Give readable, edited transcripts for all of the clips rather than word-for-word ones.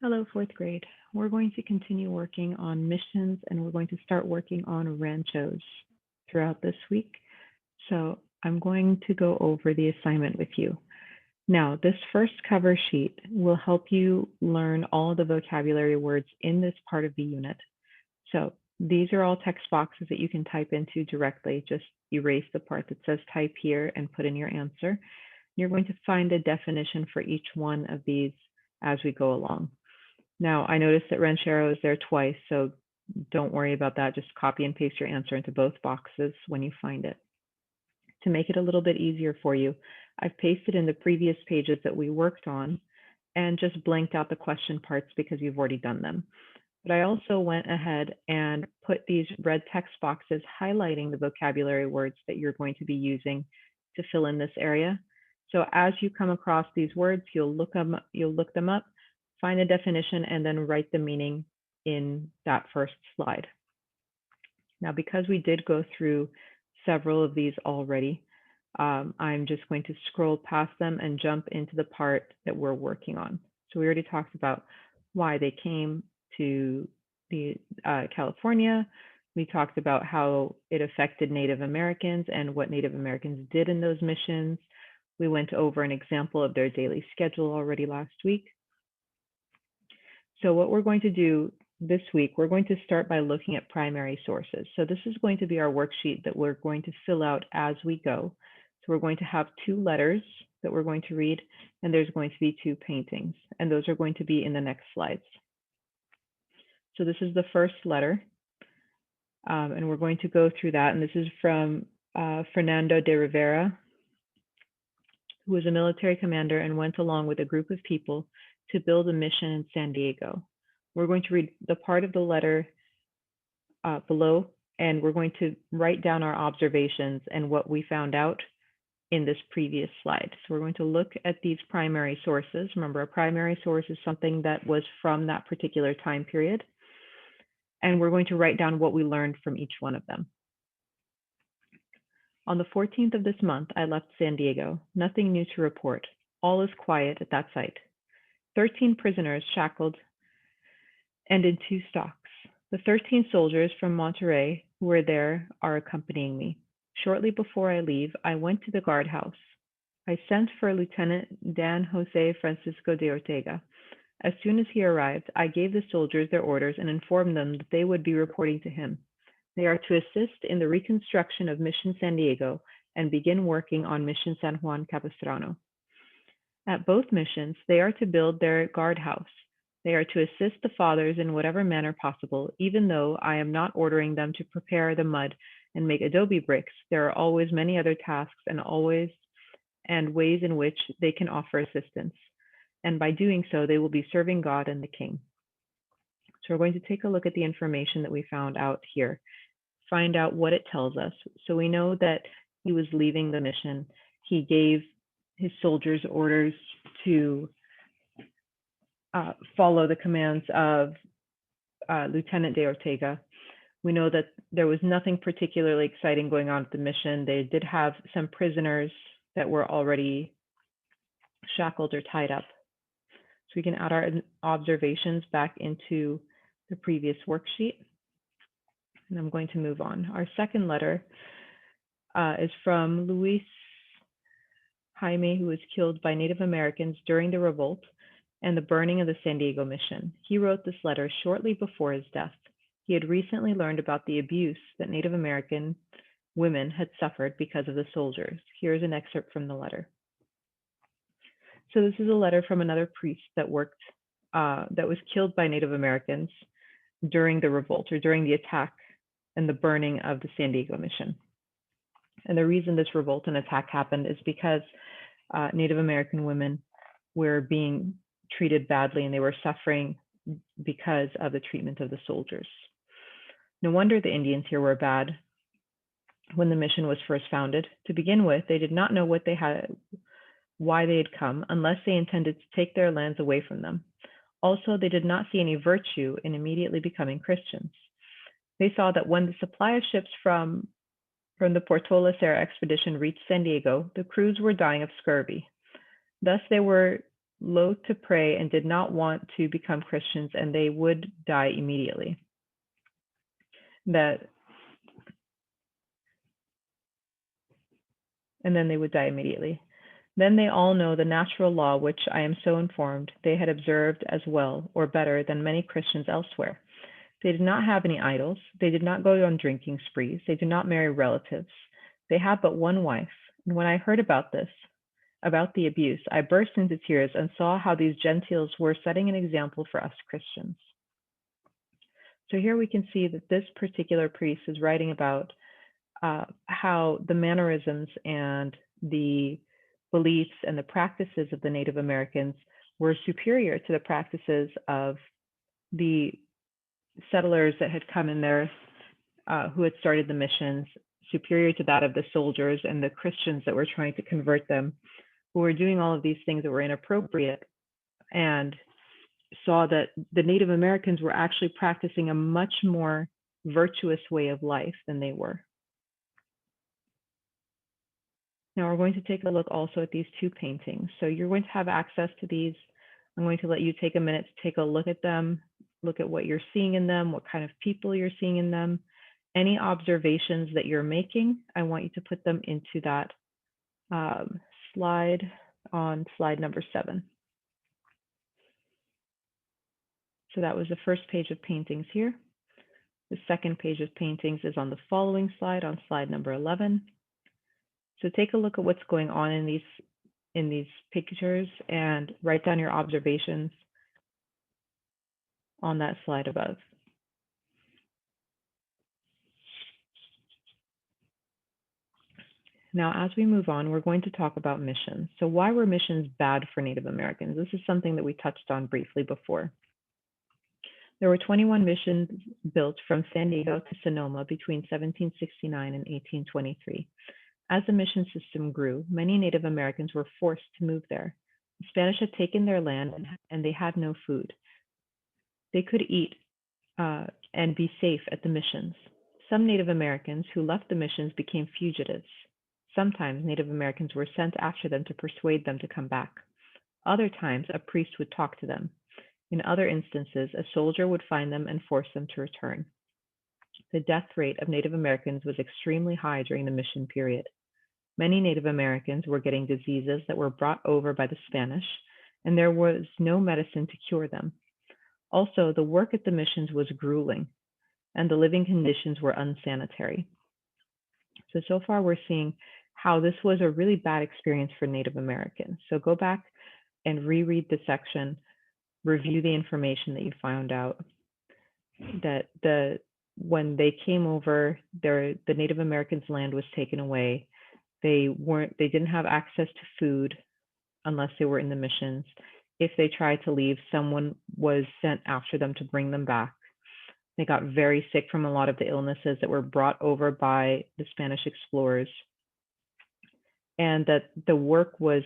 Hello, fourth grade. We're going to continue working on missions and we're going to start working on ranchos throughout this week. So I'm going to go over the assignment with you. Now, this first cover sheet will help you learn all of the vocabulary words in this part of the unit. So these are all text boxes that you can type into directly. Just erase the part that says type here and put in your answer. You're going to find a definition for each one of these as we go along. Now, I noticed that ranchero is there twice, so don't worry about that. Just copy and paste your answer into both boxes when you find it. To make it a little bit easier for you, I've pasted in the previous pages that we worked on and just blanked out the question parts because you've already done them. But I also went ahead and put these red text boxes highlighting the vocabulary words that you're going to be using to fill in this area. So as you come across these words, you'll look them up, find a definition, and then write the meaning in that first slide. Now, because we did go through several of these already, I'm just going to scroll past them and jump into the part that we're working on. So we already talked about why they came to California. We talked about how it affected Native Americans and what Native Americans did in those missions. We went over an example of their daily schedule already last week. So what we're going to do this week, we're going to start by looking at primary sources. So this is going to be our worksheet that we're going to fill out as we go. So we're going to have 2 letters that we're going to read, and there's going to be 2 paintings, and those are going to be in the next slides. So this is the first letter, and we're going to go through that, and this is from Fernando de Rivera, who was a military commander and went along with a group of people to build a mission in San Diego. We're going to read the part of the letter below, and we're going to write down our observations and what we found out in this previous slide. So we're going to look at these primary sources. Remember, a primary source is something that was from that particular time period. And we're going to write down what we learned from each one of them. On the 14th of this month, I left San Diego. Nothing new to report. All is quiet at that site. 13 prisoners shackled and in 2 stocks. The 13 soldiers from Monterey who were there are accompanying me. Shortly before I leave, I went to the guardhouse. I sent for Lieutenant Dan Jose Francisco de Ortega. As soon as he arrived, I gave the soldiers their orders and informed them that they would be reporting to him. They are to assist in the reconstruction of Mission San Diego and begin working on Mission San Juan Capistrano. At both missions, they are to build their guardhouse. They are to assist the fathers in whatever manner possible. Even though I am not ordering them to prepare the mud and make adobe bricks, there are always many other tasks and ways in which they can offer assistance. And by doing so, they will be serving God and the King. So we're going to take a look at the information that we found out here, find out what it tells us. So we know that he was leaving the mission. He gave his soldiers orders to follow the commands of Lieutenant de Ortega. We know that there was nothing particularly exciting going on at the mission. They did have some prisoners that were already shackled or tied up. So we can add our observations back into the previous worksheet. And I'm going to move on. Our second letter is from Luis Jaime, who was killed by Native Americans during the revolt and the burning of the San Diego mission. He wrote this letter shortly before his death. He had recently learned about the abuse that Native American women had suffered because of the soldiers. Here's an excerpt from the letter. So this is a letter from another priest that was killed by Native Americans during the revolt or during the attack and the burning of the San Diego mission. And the reason this revolt and attack happened is because Native American women were being treated badly and they were suffering because of the treatment of the soldiers. No wonder the Indians here were bad when the mission was first founded. To begin with, they did not know why they had come, unless they intended to take their lands away from them. Also, they did not see any virtue in immediately becoming Christians. They saw that when the supply of ships from the Portola Serra expedition reached San Diego, the crews were dying of scurvy. Thus, they were loath to pray and did not want to become Christians, and they would die immediately. And then they would die immediately. Then they all know the natural law, which I am so informed they had observed as well or better than many Christians elsewhere. They did not have any idols. They did not go on drinking sprees. They did not marry relatives. They had but one wife. And when I heard about this, about the abuse, I burst into tears and saw how these Gentiles were setting an example for us Christians. So here we can see that this particular priest is writing about how the mannerisms and the beliefs and the practices of the Native Americans were superior to the practices of the settlers that had come in there, who had started the missions, superior to that of the soldiers and the Christians that were trying to convert them, who were doing all of these things that were inappropriate, and saw that the Native Americans were actually practicing a much more virtuous way of life than they were. Now we're going to take a look also at these two paintings. So you're going to have access to these. I'm going to let you take a minute to take a look at them, look at what you're seeing in them, what kind of people you're seeing in them. Any observations that you're making, I want you to put them into that slide on slide number 7. So that was the first page of paintings here. The second page of paintings is on the following slide, on slide number 11. So take a look at what's going on in these pictures and write down your observations on that slide above. Now, as we move on, we're going to talk about missions. So why were missions bad for Native Americans? This is something that we touched on briefly before. There were 21 missions built from San Diego to Sonoma between 1769 and 1823. As the mission system grew, many Native Americans were forced to move there. The Spanish had taken their land and they had no food. They could eat and be safe at the missions. Some Native Americans who left the missions became fugitives. Sometimes Native Americans were sent after them to persuade them to come back. Other times, a priest would talk to them. In other instances, a soldier would find them and force them to return. The death rate of Native Americans was extremely high during the mission period. Many Native Americans were getting diseases that were brought over by the Spanish, and there was no medicine to cure them. Also, the work at the missions was grueling, and the living conditions were unsanitary. So far we're seeing how this was a really bad experience for Native Americans. So go back and reread the section, review the information that you found out, that when they came over, the Native Americans' land was taken away. They didn't have access to food unless they were in the missions. If they tried to leave, someone was sent after them to bring them back. They got very sick from a lot of the illnesses that were brought over by the Spanish explorers. And that the work was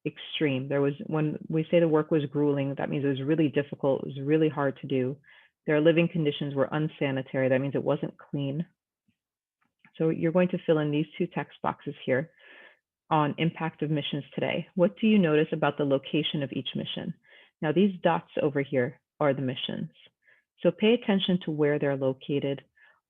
extreme. When we say the work was grueling, that means it was really difficult. It was really hard to do. Their living conditions were unsanitary. That means it wasn't clean. So you're going to fill in these two text boxes here on impact of missions today. What do you notice about the location of each mission? Now these dots over here are the missions. So pay attention to where they're located,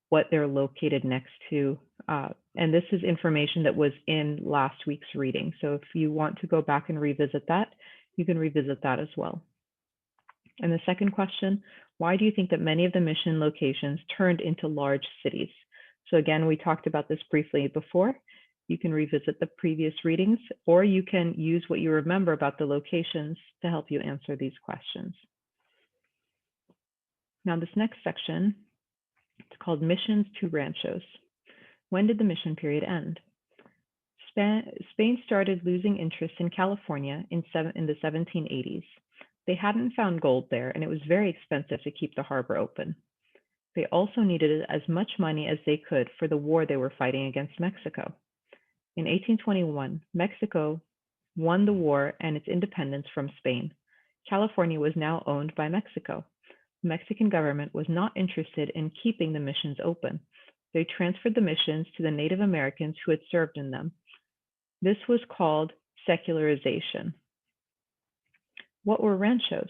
what they're located next to. And this is information that was in last week's reading. So if you want to go back and revisit that, you can revisit that as well. And the second question, why do you think that many of the mission locations turned into large cities? So again, we talked about this briefly before. You can revisit the previous readings, or you can use what you remember about the locations to help you answer these questions. Now this next section, it's called Missions to Ranchos. When did the mission period end? Spain started losing interest in California in the 1780s. They hadn't found gold there, and it was very expensive to keep the harbor open. They also needed as much money as they could for the war they were fighting against Mexico. In 1821, Mexico won the war and its independence from Spain. California was now owned by Mexico. The Mexican government was not interested in keeping the missions open. They transferred the missions to the Native Americans who had served in them. This was called secularization. What were ranchos?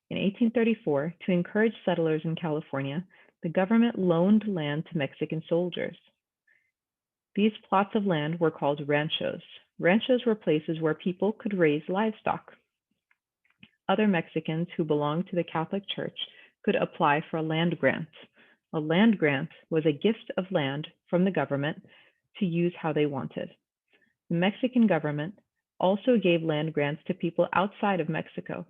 In 1834, to encourage settlers in California, the government loaned land to Mexican soldiers. These plots of land were called ranchos. Ranchos were places where people could raise livestock. Other Mexicans who belonged to the Catholic Church could apply for a land grant. A land grant was a gift of land from the government to use how they wanted. The Mexican government also gave land grants to people outside of Mexico.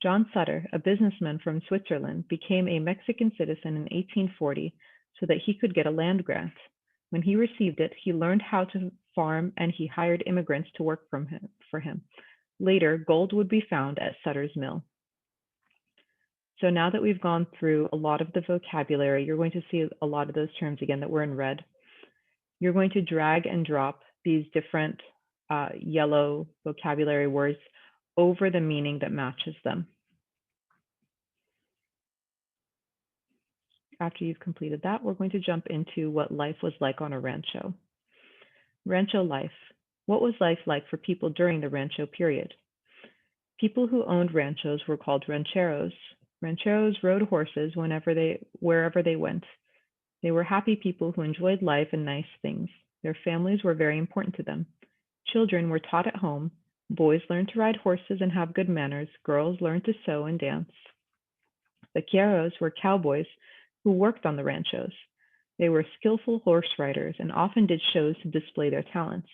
John Sutter, a businessman from Switzerland, became a Mexican citizen in 1840 so that he could get a land grant. When he received it, he learned how to farm and he hired immigrants to work for him. Later, gold would be found at Sutter's Mill. So now that we've gone through a lot of the vocabulary, you're going to see a lot of those terms again that were in red. You're going to drag and drop these different yellow vocabulary words over the meaning that matches them. After you've completed that, we're going to jump into what life was like on a rancho. Rancho life. What was life like for people during the rancho period? People who owned ranchos were called rancheros. Rancheros rode horses wherever they went. They were happy people who enjoyed life and nice things. Their families were very important to them. Children were taught at home. Boys learned to ride horses and have good manners. Girls learned to sew and dance. Vaqueros were cowboys who worked on the ranchos. They were skillful horse riders and often did shows to display their talents.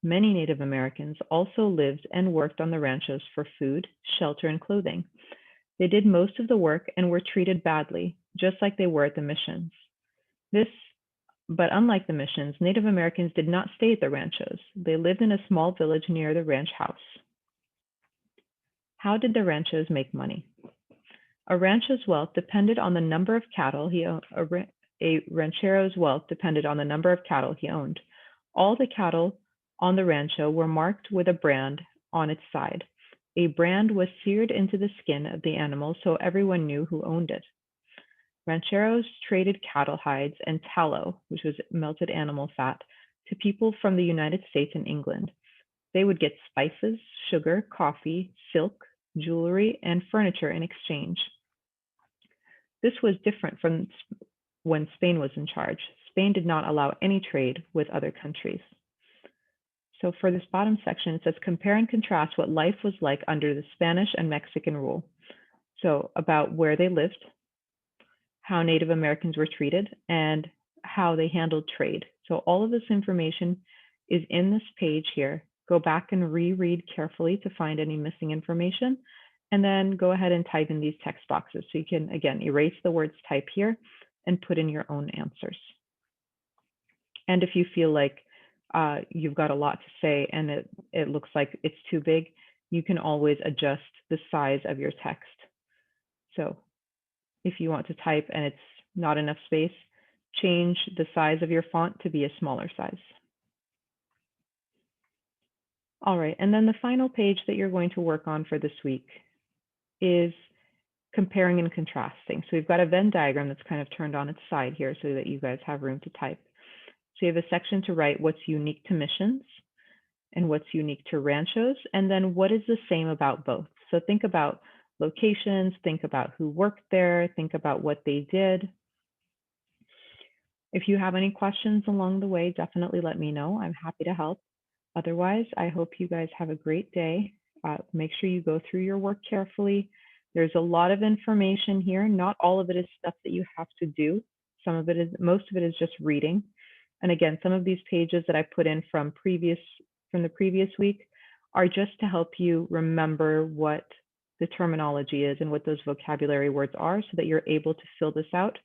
Many Native Americans also lived and worked on the ranchos for food, shelter, and clothing. They did most of the work and were treated badly, just like they were at the missions. But unlike the missions, Native Americans did not stay at the ranchos. They lived in a small village near the ranch house. How did the ranchos make money? A rancho's wealth depended on the number of cattle he owned. A ranchero's wealth depended on the number of cattle he owned. All the cattle on the rancho were marked with a brand on its side. A brand was seared into the skin of the animal so everyone knew who owned it. Rancheros traded cattle hides and tallow, which was melted animal fat, to people from the United States and England. They would get spices, sugar, coffee, silk, jewelry, and furniture in exchange. This was different from when Spain was in charge. Spain did not allow any trade with other countries. So for this bottom section, it says compare and contrast what life was like under the Spanish and Mexican rule. So about where they lived, how Native Americans were treated, and how they handled trade. So all of this information is in this page here. Go back and reread carefully to find any missing information, and then go ahead and type in these text boxes. So you can, again, erase the words type here and put in your own answers. And if you feel like you've got a lot to say and it looks like it's too big, you can always adjust the size of your text. So if you want to type and it's not enough space, change the size of your font to be a smaller size. All right, and then the final page that you're going to work on for this week is comparing and contrasting. So we've got a Venn diagram that's kind of turned on its side here so that you guys have room to type. So you have a section to write what's unique to missions and what's unique to ranchos, and then what is the same about both. So think about locations, think about who worked there, think about what they did. If you have any questions along the way, definitely let me know. I'm happy to help. Otherwise, I hope you guys have a great day. Make sure you go through your work carefully. There's a lot of information here. Not all of it is stuff that you have to do. Most of it is just reading. And again, some of these pages that I put in from the previous week are just to help you remember what the terminology is and what those vocabulary words are so that you're able to fill this out,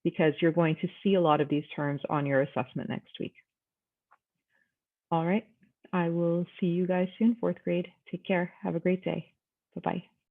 because you're going to see a lot of these terms on your assessment next week. All right, I will see you guys soon, fourth grade. Take care. Have a great day. Bye-bye.